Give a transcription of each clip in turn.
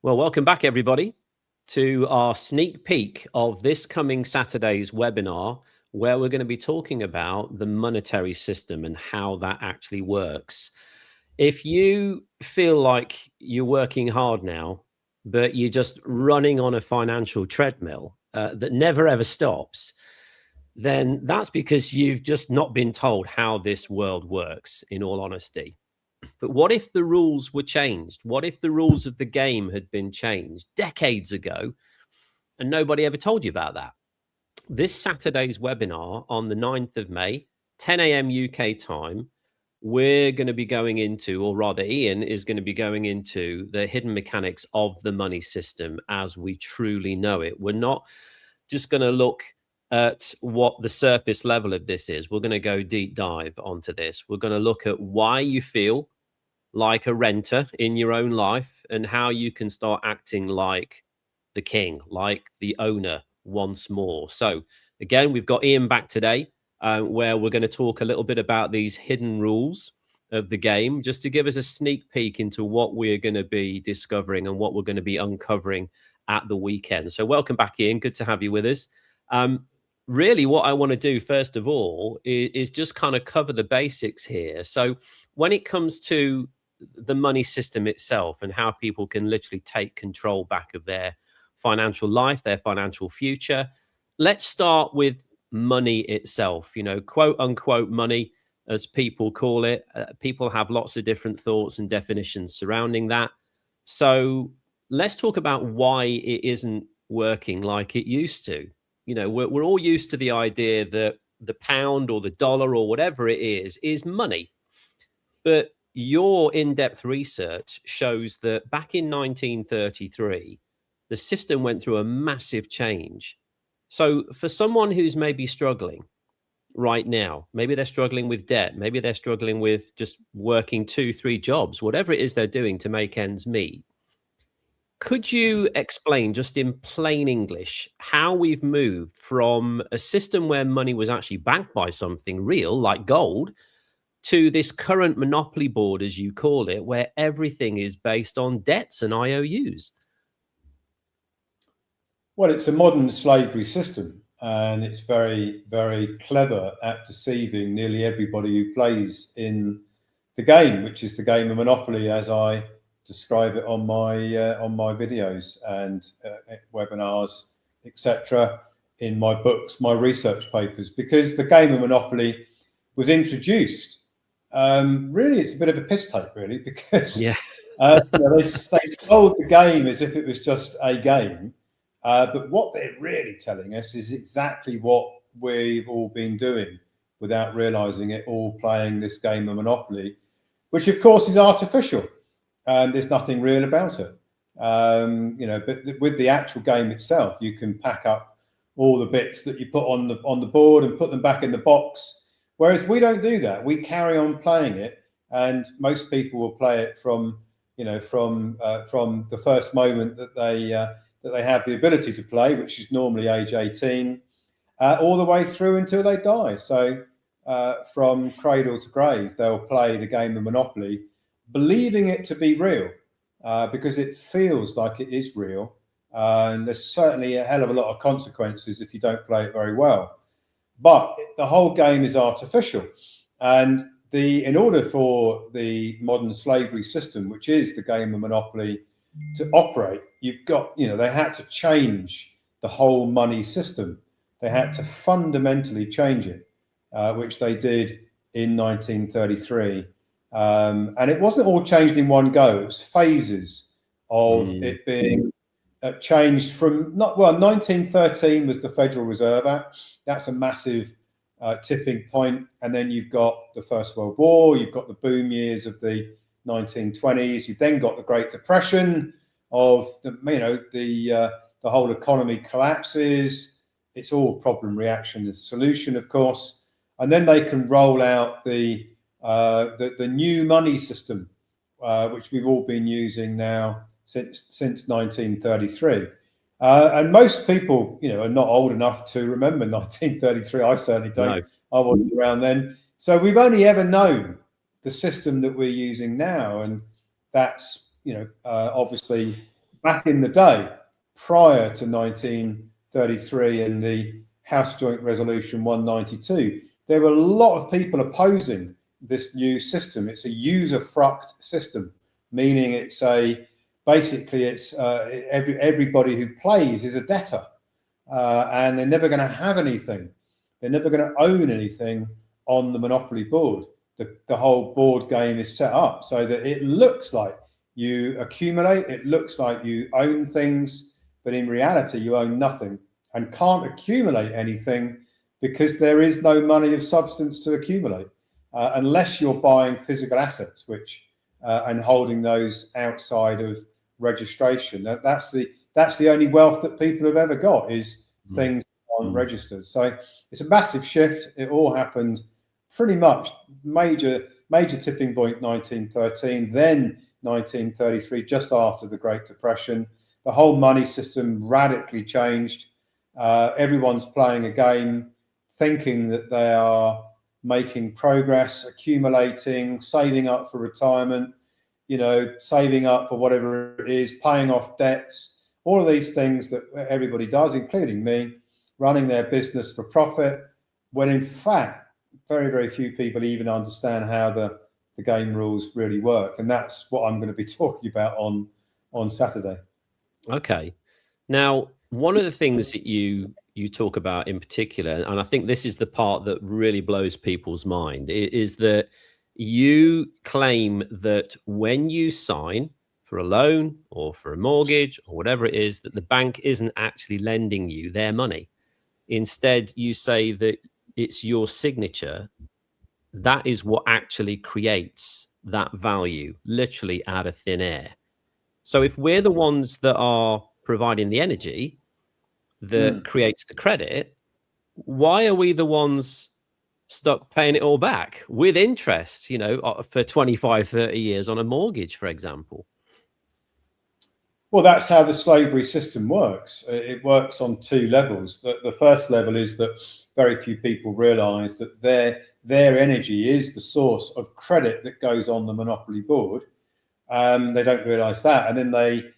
Well, welcome back, everybody, to our sneak peek of this coming Saturday's webinar, where we're going to be talking about the monetary system and how that actually works. If you feel like you're working hard now, but you're just running on a financial treadmill that never ever stops, then that's because you've just not been told how this world works, in all honesty. But what if the rules were changed? What if the rules of the game had been changed decades ago and nobody ever told you about that? This Saturday's webinar on the 9th of May, 10 a.m. UK time, we're going to be going into, or rather, Ian is going to be going into the hidden mechanics of the money system as we truly know it. We're not just going to look at what the surface level of this is. We're going to go deep dive onto this. We're going to look at why you feel like a renter in your own life and how you can start acting like the king, like the owner once more. So again, we've got Ian back today, where we're going to talk a little bit about these hidden rules of the game, just to give us a sneak peek into what we're going to be discovering and what we're going to be uncovering at the weekend. So welcome back, Ian. Good to have you with us. Really, what I want to do first of all is just kind of cover the basics here. So when it comes to the money system itself and how people can literally take control back of their financial life, their financial future, let's start with money itself, quote unquote money, as people call it. People have lots of different thoughts and definitions surrounding that. So let's talk about why it isn't working like it used to. We're all used to the idea that the pound or the dollar or whatever it is money. But your in-depth research shows that back in 1933, the system went through a massive change. So for someone who's maybe struggling right now, maybe they're struggling with debt, maybe they're struggling with just working 2-3 jobs, whatever it is they're doing to make ends meet, could you explain just in plain English how we've moved from a system where money was actually backed by something real like gold to this current monopoly board, as you call it, where everything is based on debts and IOUs? Well, it's a modern slavery system, and it's very, very clever at deceiving nearly everybody who plays in the game, which is the game of Monopoly, as I describe it on my videos and webinars, etc., in my books, my research papers, because the game of Monopoly was introduced. Really, it's a bit of a piss take, really, because they sold the game as if it was just a game. But what they're really telling us is exactly what we've all been doing without realizing it, all playing this game of Monopoly, which of course is artificial. There's nothing real about it. But with the actual game itself, you can pack up all the bits that you put on the board and put them back in the box. Whereas we don't do that. We carry on playing it, and most people will play it from the first moment that they have the ability to play, which is normally age 18, all the way through until they die. So from cradle to grave, they'll play the game of Monopoly, believing it to be real, because it feels like it is real. And there's certainly a hell of a lot of consequences if you don't play it very well. But the whole game is artificial. And in order for the modern slavery system, which is the game of Monopoly, to operate, you've got, they had to change the whole money system. They had to fundamentally change it, which they did in 1933. And it wasn't all changed in one go. It was phases of it being changed from 1913 was the Federal Reserve Act. That's a massive tipping point. And then you've got the First World War. You've got the boom years of the 1920s. You've then got the Great Depression of the whole economy collapses. It's all problem, reaction, and solution, of course. And then they can roll out the new money system, which we've all been using now since 1933. And most people, are not old enough to remember 1933. I certainly don't. No. I wasn't around then. So we've only ever known the system that we're using now, and that's obviously back in the day, prior to 1933 and the House Joint Resolution 192, there were a lot of people opposing this new system. It's a usufruct system, meaning it's basically everybody who plays is a debtor, and they're never going to have anything. They're never going to own anything on the Monopoly board. The whole board game is set up so that it looks like you accumulate, it looks like you own things, but in reality you own nothing and can't accumulate anything because there is no money of substance to accumulate unless you're buying physical assets, and holding those outside of registration. That's the only wealth that people have ever got, is things unregistered. So it's a massive shift. It all happened pretty much major tipping point 1913, then 1933, just after the Great Depression. The whole money system radically changed. Everyone's playing a game thinking that they are making progress, accumulating, saving up for retirement, saving up for whatever it is, paying off debts, all of these things that everybody does, including me, running their business for profit, when in fact, very, very few people even understand how the game rules really work. And that's what I'm going to be talking about on Saturday. Okay. Now, one of the things that you talk about in particular, and I think this is the part that really blows people's mind, is that you claim that when you sign for a loan or for a mortgage or whatever it is, that the bank isn't actually lending you their money. Instead, you say that it's your signature that is what actually creates that value, literally out of thin air. So if we're the ones that are providing the energy that creates the credit, why are we the ones stuck paying it all back with interest, for 25, 30 years on a mortgage, for example? Well, that's how the slavery system works. It works on two levels. The first level is that very few people realize that their energy is the source of credit that goes on the Monopoly board. They don't realize that. And then they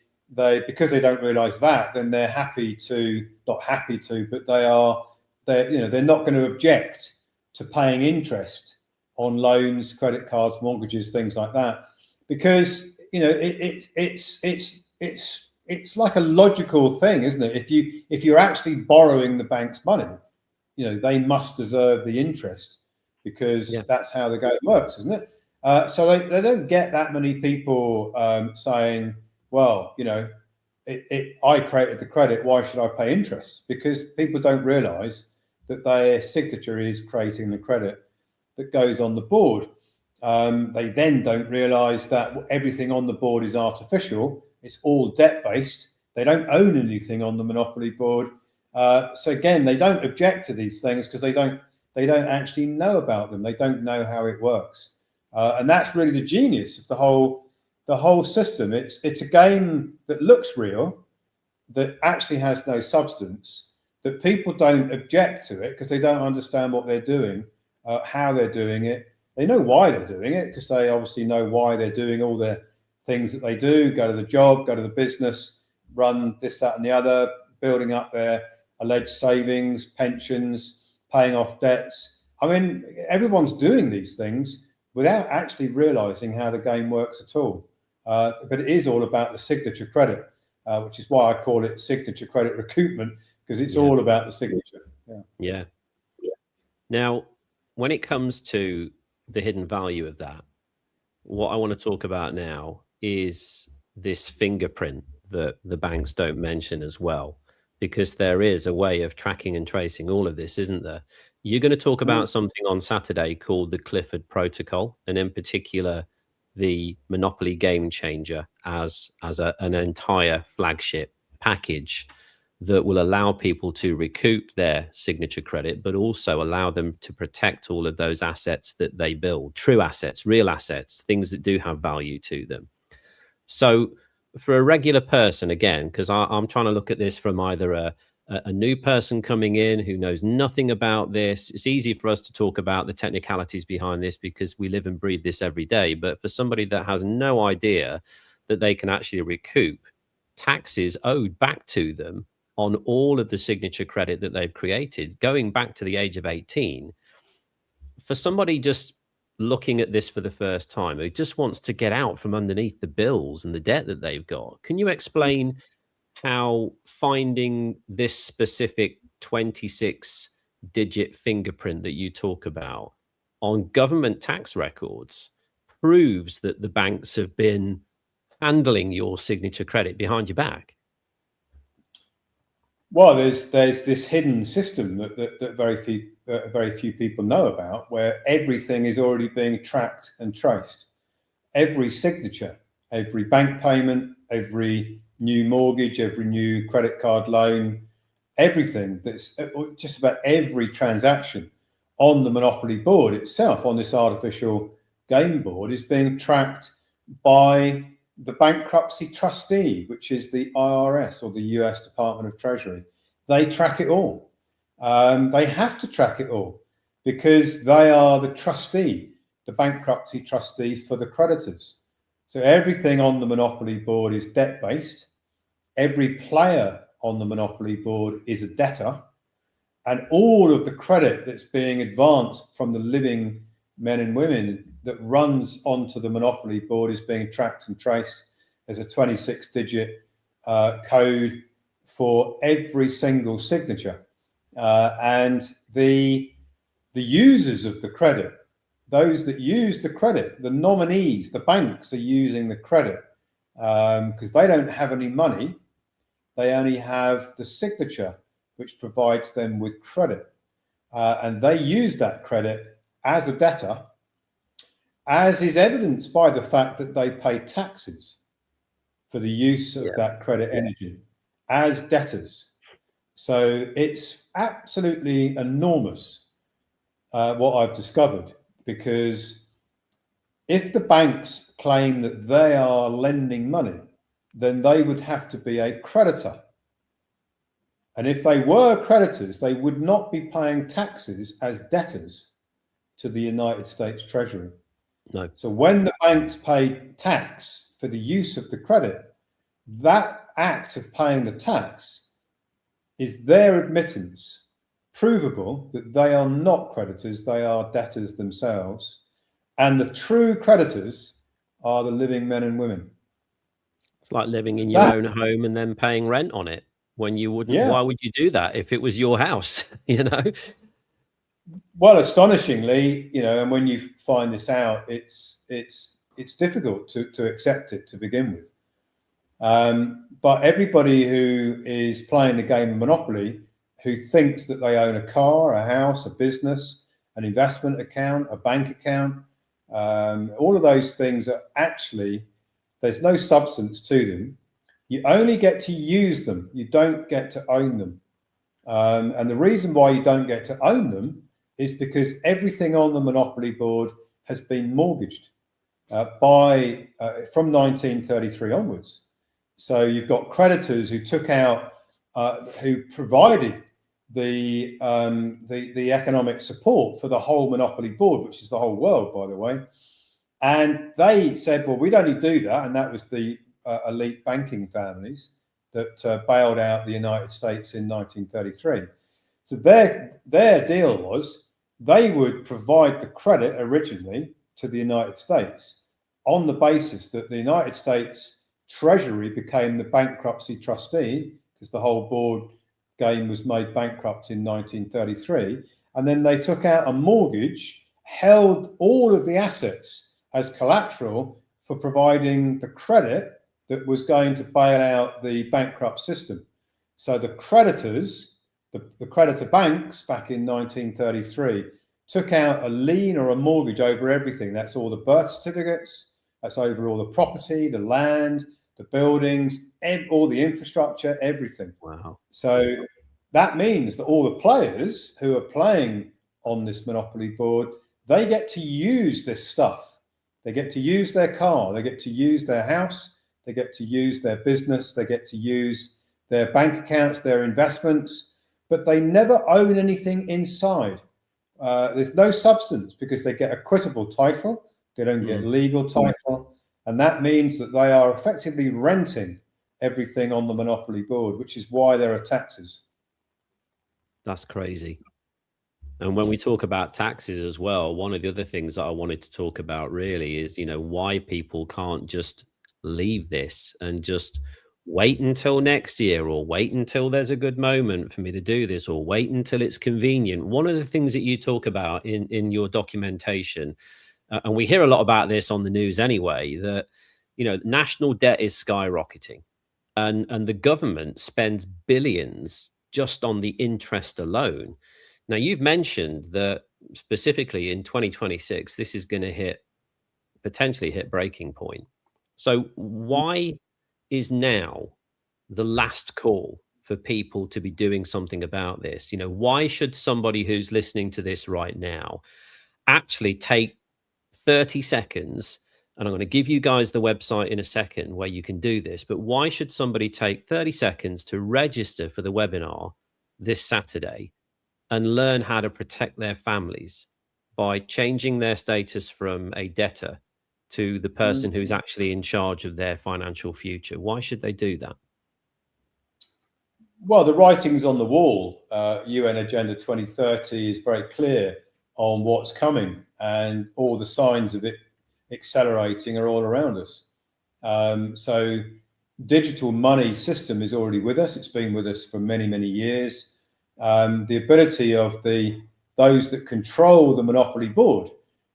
because they don't realize that, then they're not happy to, but they're not going to object to paying interest on loans, credit cards, mortgages, things like that, because it's like a logical thing, isn't it? If you're actually borrowing the bank's money, they must deserve the interest, because that's how the game works, isn't it? So they don't get that many people saying, well, I created the credit, why should I pay interest? Because people don't realize that their signature is creating the credit that goes on the board. They then don't realize that everything on the board is artificial. It's all debt-based. They don't own anything on the Monopoly board. So again, they don't object to these things because they don't actually know about them. They don't know how it works. And that's really the genius of the whole system. It's a game that looks real, that actually has no substance, that people don't object to it because they don't understand what they're doing, how they're doing it. They know why they're doing it because they obviously know why they're doing all the things that they do, go to the job, go to the business, run this, that, and the other, building up their alleged savings, pensions, paying off debts. I mean, everyone's doing these things without actually realizing how the game works at all. But it is all about the signature credit, which is why I call it signature credit recoupment, because it's all about the signature. Yeah. Now, when it comes to the hidden value of that, what I want to talk about now is this fingerprint that the banks don't mention as well, because there is a way of tracking and tracing all of this, isn't there? You're going to talk about something on Saturday called the Clifford Protocol, and in particular, the Monopoly Game Changer as an entire flagship package that will allow people to recoup their signature credit, but also allow them to protect all of those assets that they build, true assets, real assets, things that do have value to them. So for a regular person, again, because I'm trying to look at this from either a new person coming in who knows nothing about this. It's easy for us to talk about the technicalities behind this because we live and breathe this every day. But for somebody that has no idea that they can actually recoup taxes owed back to them on all of the signature credit that they've created, going back to the age of 18. For somebody just looking at this for the first time, who just wants to get out from underneath the bills and the debt that they've got, can you explain how finding this specific 26-digit fingerprint that you talk about on government tax records proves that the banks have been handling your signature credit behind your back? Well, there's this hidden system that very few people know about, where everything is already being tracked and traced. Every signature, every bank payment, every new mortgage, every new credit card loan, everything that's just about every transaction on the Monopoly board itself, on this artificial game board, is being tracked by the bankruptcy trustee, which is the IRS, or the US Department of Treasury. They track it all. They have to track it all because they are the trustee, the bankruptcy trustee for the creditors. So everything on the Monopoly board is debt-based. Every player on the Monopoly board is a debtor. And all of the credit that's being advanced from the living men and women that runs onto the Monopoly board is being tracked and traced. There's a 26-digit code for every single signature. And the users of the credit, those that use the credit, the nominees, the banks are using the credit because they don't have any money. They only have the signature, which provides them with credit. And they use that credit as a debtor, as is evidenced by the fact that they pay taxes for the use of that credit energy as debtors. So it's absolutely enormous what I've discovered, because if the banks claim that they are lending money, then they would have to be a creditor. And if they were creditors, they would not be paying taxes as debtors to the United States Treasury. No. So when the banks pay tax for the use of the credit, that act of paying the tax is their admittance, provable that they are not creditors, they are debtors themselves. And the true creditors are the living men and women. It's like living in your own home and then paying rent on it when you wouldn't. Yeah. Why would you do that if it was your house? You know? Well, astonishingly, and when you find this out, it's difficult to accept it to begin with. But everybody who is playing the game of Monopoly, who thinks that they own a car, a house, a business, an investment account, a bank account, all of those things are actually, there's no substance to them. You only get to use them. You don't get to own them. And the reason why you don't get to own them is because everything on the Monopoly board has been mortgaged from 1933 onwards. So you've got creditors who took out, who provided the economic support for the whole Monopoly board, which is the whole world, by the way. And they said, well, we don't need to do that. And that was the elite banking families that bailed out the United States in 1933. So their deal was they would provide the credit originally to the United States on the basis that the United States Treasury became the bankruptcy trustee, because the whole board game was made bankrupt in 1933. And then they took out a mortgage, held all of the assets as collateral for providing the credit that was going to bail out the bankrupt system. So the creditors, the creditor banks back in 1933 took out a lien or a mortgage over everything. That's all the birth certificates, that's over all the property, the land, the buildings, all the infrastructure, everything. Wow. So that means that all the players who are playing on this Monopoly board, they get to use this stuff. They get to use their car, they get to use their house, they get to use their business, they get to use their bank accounts, their investments, but they never own anything inside. There's no substance because they get a quittable title, they don't get legal title, and that means that they are effectively renting everything on the monopoly board, which is why there are taxes. That's crazy. And when we talk about taxes as well, one of the other things that I wanted to talk about really is, why people can't just leave this and just wait until next year, or wait until there's a good moment for me to do this, or wait until it's convenient. One of the things that you talk about in your documentation, and we hear a lot about this on the news anyway, that, national debt is skyrocketing, and the government spends billions just on the interest alone. Now, you've mentioned that specifically in 2026, this is going to potentially hit breaking point. So why is now the last call for people to be doing something about this? Why should somebody who's listening to this right now actually take 30 seconds? And I'm going to give you guys the website in a second where you can do this, but why should somebody take 30 seconds to register for the webinar this Saturday and learn how to protect their families by changing their status from a debtor to the person who's actually in charge of their financial future? Why should they do that? Well, the writing's on the wall. UN Agenda 2030 is very clear on what's coming, and all the signs of it accelerating are all around us. So digital money system is already with us. It's been with us for many, many years. The ability of those that control the monopoly board,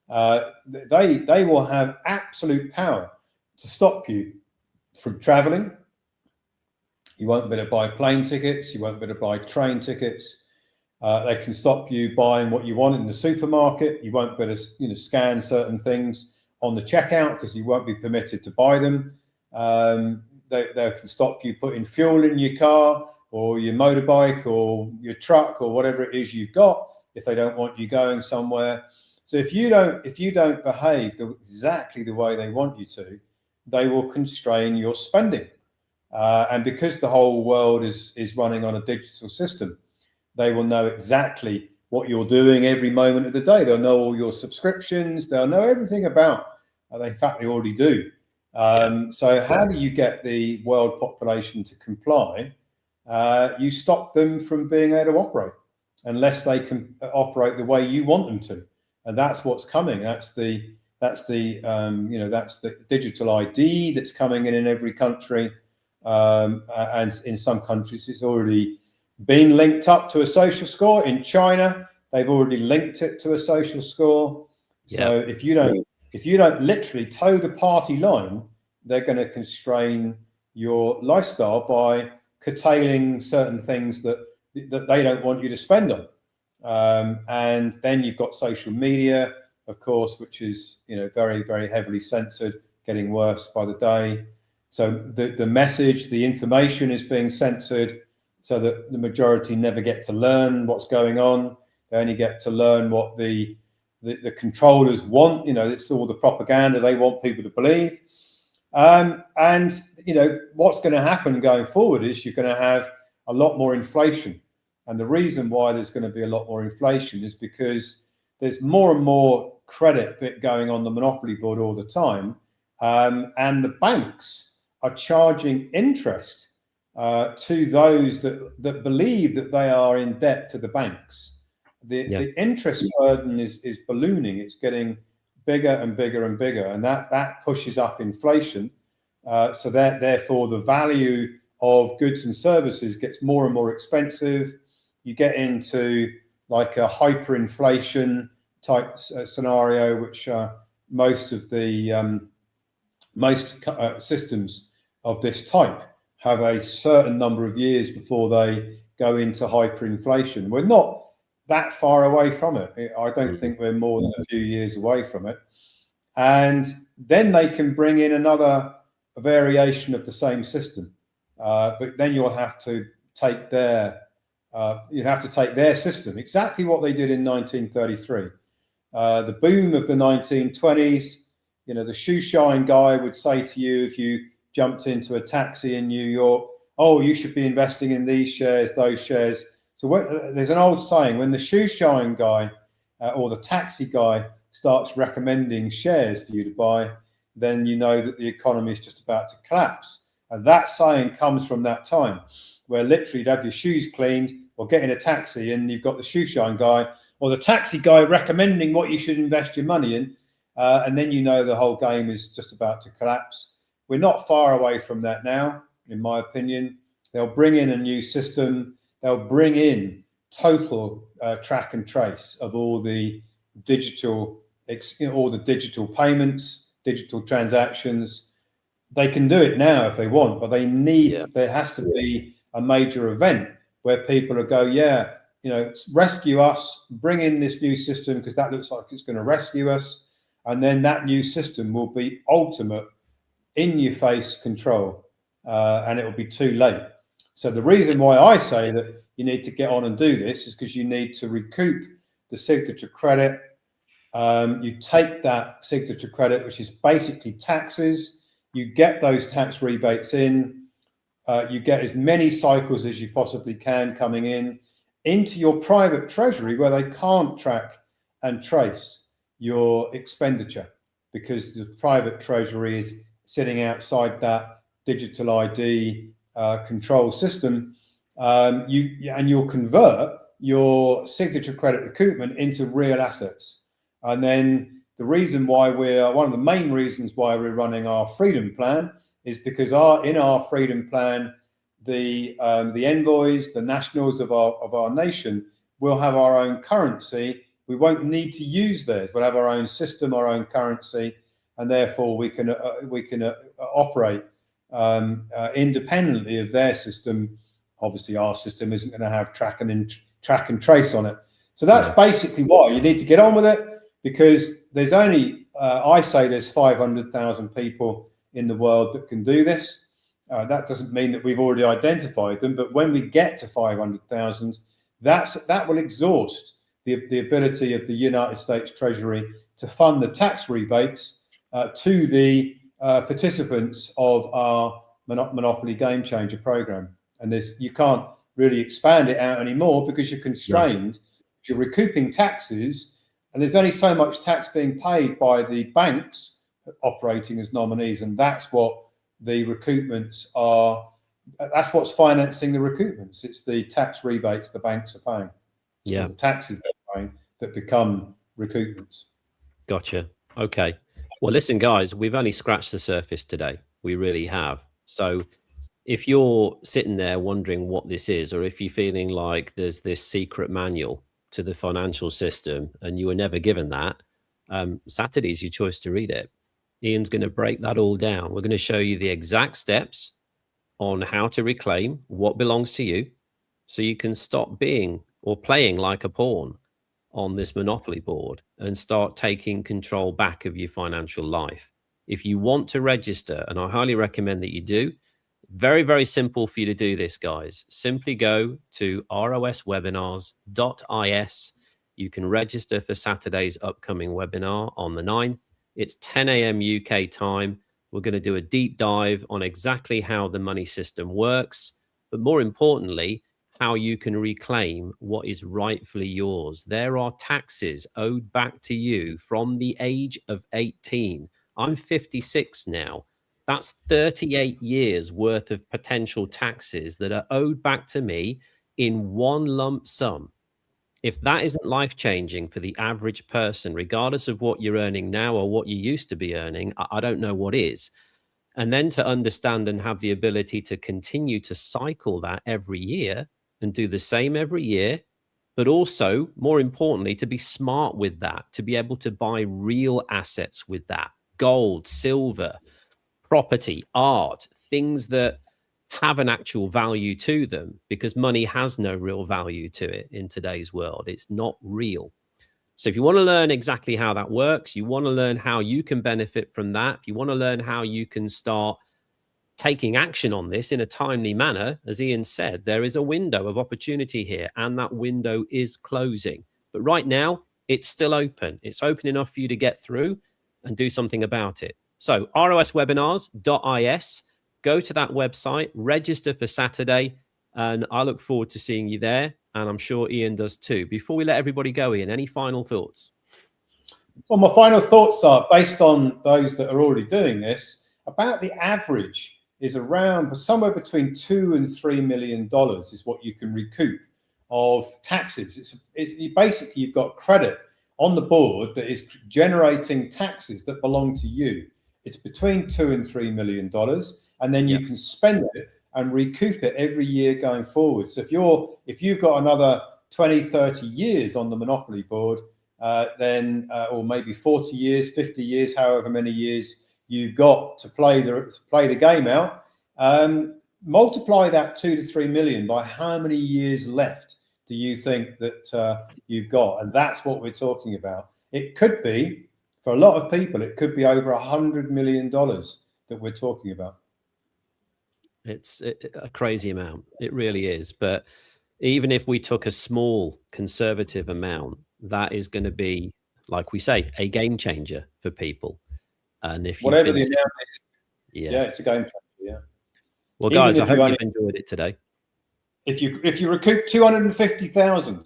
they will have absolute power to stop you from traveling. You won't be able to buy plane tickets. You won't be able to buy train tickets. They can stop you buying what you want in the supermarket. You won't be able to scan certain things on the checkout because you won't be permitted to buy them. They can stop you putting fuel in your car or your motorbike or your truck or whatever it is you've got if they don't want you going somewhere. So if you don't behave exactly the way they want you to, they will constrain your spending. And because the whole world is running on a digital system, they will know exactly what you're doing every moment of the day. They'll know all your subscriptions. They'll know everything about. In fact, they already do. So how do you get the world population to comply? You stop them from being able to operate unless they can operate the way you want them to, and that's what's coming. That's the digital ID that's coming in every country, and in some countries it's already been linked up to a social score. In China, they've already linked it to a social score. So if you don't literally toe the party line, they're going to constrain your lifestyle by curtailing certain things that they don't want you to spend on. And then you've got social media, of course, which is very, very heavily censored, getting worse by the day. So the message, the information is being censored so that the majority never get to learn what's going on. They only get to learn what the controllers want. It's all the propaganda they want people to believe. And what's going to happen going forward is you're going to have a lot more inflation. And the reason why there's going to be a lot more inflation is because there's more and more credit bit going on the monopoly board all the time. And the banks are charging interest to those that believe that they are in debt to the banks. The interest burden is ballooning. It's getting bigger and bigger and bigger, and that pushes up inflation. So that therefore the value of goods and services gets more and more expensive. You get into like a hyperinflation type scenario, which most of the systems of this type have a certain number of years before they go into hyperinflation. We're not that far away from it. I don't think we're more than a few years away from it. And then they can bring in another variation of the same system, but then you'll have to take their system, exactly what they did in 1933. The boom of the 1920s, the shoe shine guy would say to you if you jumped into a taxi in New York, oh, you should be investing in these shares, those shares. So there's an old saying, when the shoe shine guy or the taxi guy starts recommending shares for you to buy, then you know that the economy is just about to collapse. And that saying comes from that time where literally you'd have your shoes cleaned or get in a taxi and you've got the shoe shine guy or the taxi guy recommending what you should invest your money in. And then you know the whole game is just about to collapse. We're not far away from that now, in my opinion. They'll bring in a new system. They'll bring in total track and trace of all the digital payments, digital transactions. They can do it now if they want, but they need, there has to be a major event where people will go, yeah, you know, rescue us, bring in this new system because that looks like it's going to rescue us. And then that new system will be ultimate in-your-face control, and it will be too late. So the reason why I say that you need to get on and do this is because you need to recoup the signature credit. You take that signature credit, which is basically taxes. You get those tax rebates in. You get as many cycles as you possibly can coming in into your private treasury where they can't track and trace your expenditure because the private treasury is sitting outside that digital ID control system. You'll convert your signature credit recoupment into real assets. And then the reason why one of the main reasons why we're running our freedom plan is because in our freedom plan, the envoys, the nationals of our nation will have our own currency. We won't need to use theirs. We'll have our own system, our own currency, and therefore we can operate independently of their system. Obviously, our system isn't going to have track and trace on it. So that's basically why you need to get on with it, because there's only, I say there's 500,000 people in the world that can do this. That doesn't mean that we've already identified them, but when we get to 500,000, that will exhaust the ability of the United States Treasury to fund the tax rebates to the participants of our Monopoly Game Changer program. And you can't really expand it out anymore because you're constrained. You're recouping taxes, and there's only so much tax being paid by the banks operating as nominees, and that's what the recoupments are. That's what's financing the recoupments. It's the tax rebates the banks are paying. So the taxes they're paying that become recoupments. Gotcha. Okay. Well, listen, guys, we've only scratched the surface today. We really have. So if you're sitting there wondering what this is, or if you're feeling like there's this secret manual to the financial system and you were never given that, Saturday's your choice to read it. Ian's going to break that all down. We're going to show you the exact steps on how to reclaim what belongs to you so you can stop being or playing like a pawn on this Monopoly board and start taking control back of your financial life. If you want to register, and I highly recommend that you do, very, very simple for you to do this, guys. Simply go to roswebinars.is. You can register for Saturday's upcoming webinar on the 9th. It's 10 a.m. UK time. We're going to do a deep dive on exactly how the money system works, but more importantly, how you can reclaim what is rightfully yours. There are taxes owed back to you from the age of 18. I'm 56 now. That's 38 years worth of potential taxes that are owed back to me in one lump sum. If that isn't life-changing for the average person, regardless of what you're earning now or what you used to be earning, I don't know what is. And then to understand and have the ability to continue to cycle that every year and do the same every year, but also, more importantly, to be smart with that, to be able to buy real assets with that, gold, silver, property, art, things that have an actual value to them, because money has no real value to it in today's world. It's not real. So if you want to learn exactly how that works, you want to learn how you can benefit from that, if you want to learn how you can start taking action on this in a timely manner, as Ian said, there is a window of opportunity here, and that window is closing. But right now, it's still open. It's open enough for you to get through and do something about it. So roswebinars.is, go to that website, register for Saturday, and I look forward to seeing you there. And I'm sure Ian does too. Before we let everybody go, Ian, any final thoughts? Well, my final thoughts are, based on those that are already doing this, about the average is around somewhere between $2 and $3 million is what you can recoup of taxes. Basically, you've got credit on the board that is generating taxes that belong to you. It's between $2 and $3 million, and then you can spend it and recoup it every year going forward. So if you've got another 20, 30 years on the Monopoly board, then or maybe 40 years, 50 years, however many years you've got to play the game out, multiply that 2 to 3 million by how many years left do you think that you've got? And that's what we're talking about. It could be, for a lot of people, it could be over $100 million that we're talking about. It's a crazy amount. It really is. But even if we took a small conservative amount, that is going to be, like we say, a game changer for people. And if whatever the amount is, yeah, it's a game changer. Yeah. Well, guys, I hope you've enjoyed it today. If you recoup 250,000,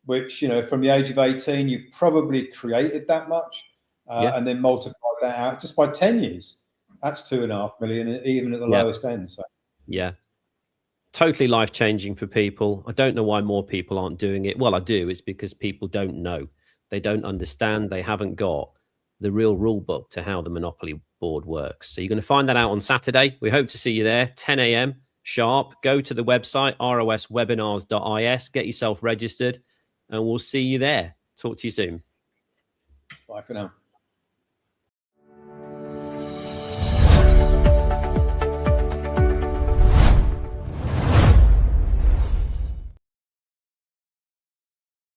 which, you know, from the age of 18, you probably created that much, and then multiply that out just by 10 years, that's 2.5 million, even at the lowest end. So yeah, totally life-changing for people. I don't know why more people aren't doing it. Well, I do. It's because people don't know. They don't understand. They haven't got the real rule book to how the Monopoly board works. So you're going to find that out on Saturday. We hope to see you there, 10 a.m. sharp. Go to the website, roswebinars.is, get yourself registered, and we'll see you there. Talk to you soon. Bye for now.